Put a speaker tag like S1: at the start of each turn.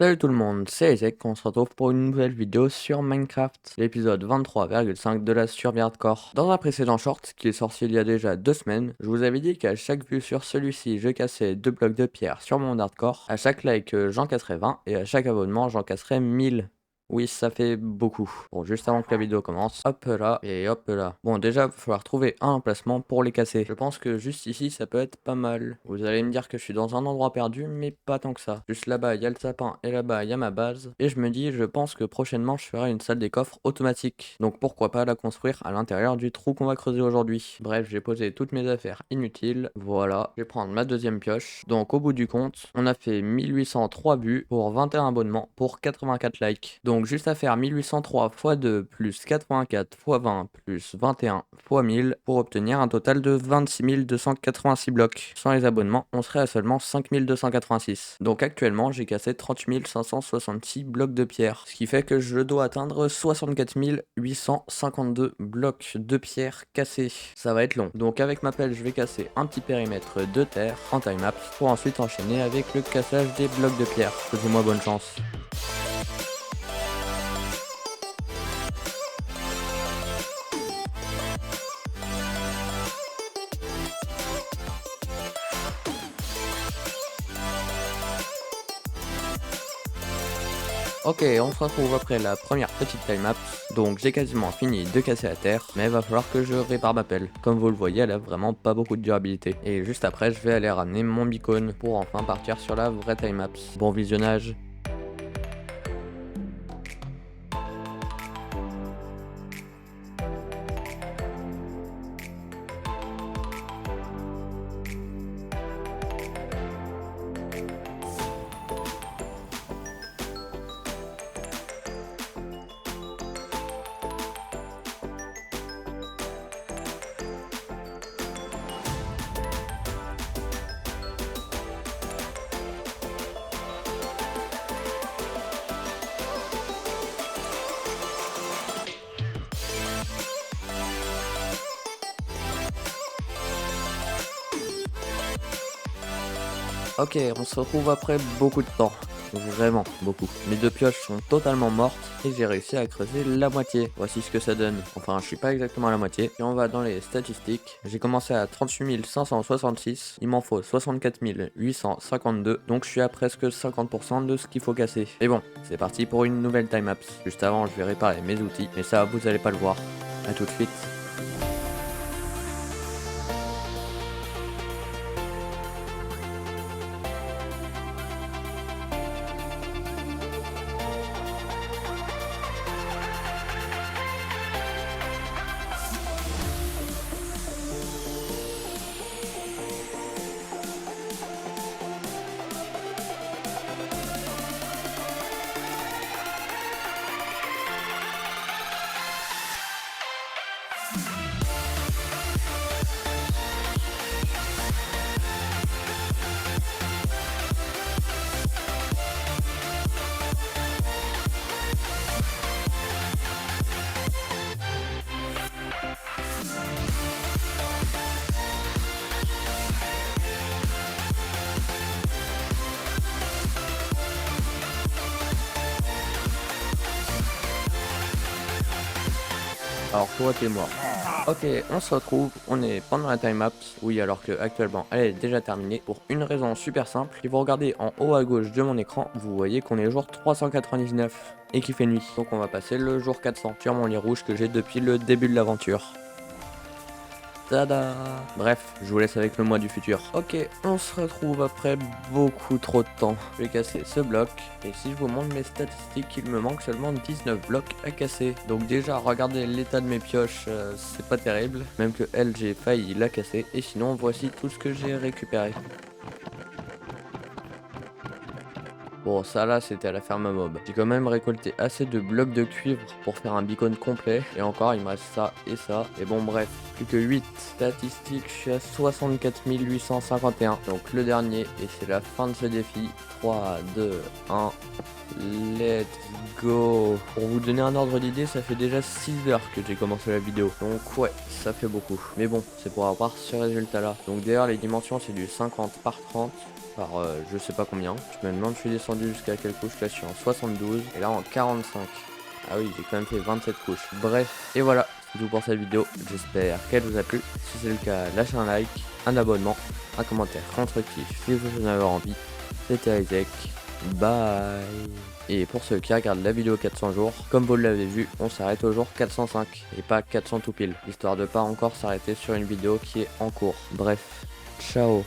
S1: Salut tout le monde, c'est Isaac, on se retrouve pour une nouvelle vidéo sur Minecraft, l'épisode 23,5 de la survie hardcore. Dans un précédent short, qui est sorti il y a déjà 2 semaines, je vous avais dit qu'à chaque vue sur celui-ci, je cassais 2 blocs de pierre sur mon hardcore, à chaque like j'en casserais 20, et à chaque abonnement j'en casserais 1000. Oui, ça fait beaucoup. Bon, juste avant que la vidéo commence, hop là et hop là. Bon, déjà, il va falloir trouver un emplacement pour les casser. Je pense que juste ici, ça peut être pas mal. Vous allez me dire que je suis dans un endroit perdu, mais pas tant que ça. Juste là-bas, il y a le sapin et là-bas, il y a ma base. Et je me dis, je pense que prochainement, je ferai une salle des coffres automatique. Donc pourquoi pas la construire à l'intérieur du trou qu'on va creuser aujourd'hui. Bref, j'ai posé toutes mes affaires inutiles. Voilà, je vais prendre ma deuxième pioche. Donc au bout du compte, on a fait 1803 vues pour 21 abonnements pour 84 likes. Donc juste à faire 1803 x 2 plus 84 x 20 plus 21 x 1000 pour obtenir un total de 26 286 blocs. Sans les abonnements, on serait à seulement 5286. Donc actuellement, j'ai cassé 30 566 blocs de pierre, ce qui fait que je dois atteindre 64 852 blocs de pierre cassés. Ça va être long. Donc avec ma pelle, je vais casser un petit périmètre de terre en timelapse pour ensuite enchaîner avec le cassage des blocs de pierre. Souhaitez-moi bonne chance. Ok, on se retrouve après la première petite timelapse. Donc j'ai quasiment fini de casser la terre, mais il va falloir que je répare ma pelle. Comme vous le voyez, elle a vraiment pas beaucoup de durabilité. Et juste après, je vais aller ramener mon beacon pour enfin partir sur la vraie timelapse. Bon visionnage. Ok, on se retrouve après beaucoup de temps. Vraiment beaucoup. Mes deux pioches sont totalement mortes et j'ai réussi à creuser la moitié. Voici ce que ça donne. Enfin, je suis pas exactement à la moitié. Et on va dans les statistiques. J'ai commencé à 38 566. Il m'en faut 64 852. Donc je suis à presque 50% de ce qu'il faut casser. Et bon, c'est parti pour une nouvelle timelapse. Juste avant, je vais réparer mes outils. Mais ça, vous allez pas le voir. A tout de suite. Alors toi t'es mort. Ok, on se retrouve, on est pendant la timelapse, oui alors que actuellement elle est déjà terminée, pour une raison super simple. Si vous regardez en haut à gauche de mon écran, vous voyez qu'on est le jour 399 et qu'il fait nuit. Donc on va passer le jour 400 sur mon lit rouge que j'ai depuis le début de l'aventure. Tada! Bref, je vous laisse avec le moi du futur. Ok, on se retrouve après beaucoup trop de temps. Je vais casser ce bloc, et si je vous montre mes statistiques, il me manque seulement 19 blocs à casser. Donc déjà, regardez l'état de mes pioches, c'est pas terrible. Même que elle, j'ai failli la casser, et sinon, voici tout ce que j'ai récupéré. Bon, ça là, c'était à la ferme mob. J'ai quand même récolté assez de blocs de cuivre pour faire un beacon complet. Et encore, il me reste ça et ça. Et bon, bref, plus que 8 statistiques. Je suis à 64 851. Donc le dernier, et c'est la fin de ce défi. 3, 2, 1. Let's go. Pour vous donner un ordre d'idée, ça fait déjà 6 heures que j'ai commencé la vidéo. Donc ouais, ça fait beaucoup. Mais bon, c'est pour avoir ce résultat là. Donc d'ailleurs, les dimensions, c'est du 50 par 30. par je sais pas combien. Je me demande, je suis descendu jusqu'à quelle couche, là je suis en 72 et là en 45. Ah oui, j'ai quand même fait 27 couches. Bref, et voilà, c'est tout pour cette vidéo. J'espère qu'elle vous a plu. Si c'est le cas, lâchez un like, un abonnement, un commentaire constructif si vous en avez envie. C'était Isaac, bye. Et pour ceux qui regardent la vidéo 400 jours, comme vous l'avez vu, on s'arrête au jour 405 et pas 400 tout pile, histoire de pas encore s'arrêter sur une vidéo qui est en cours. Bref, ciao.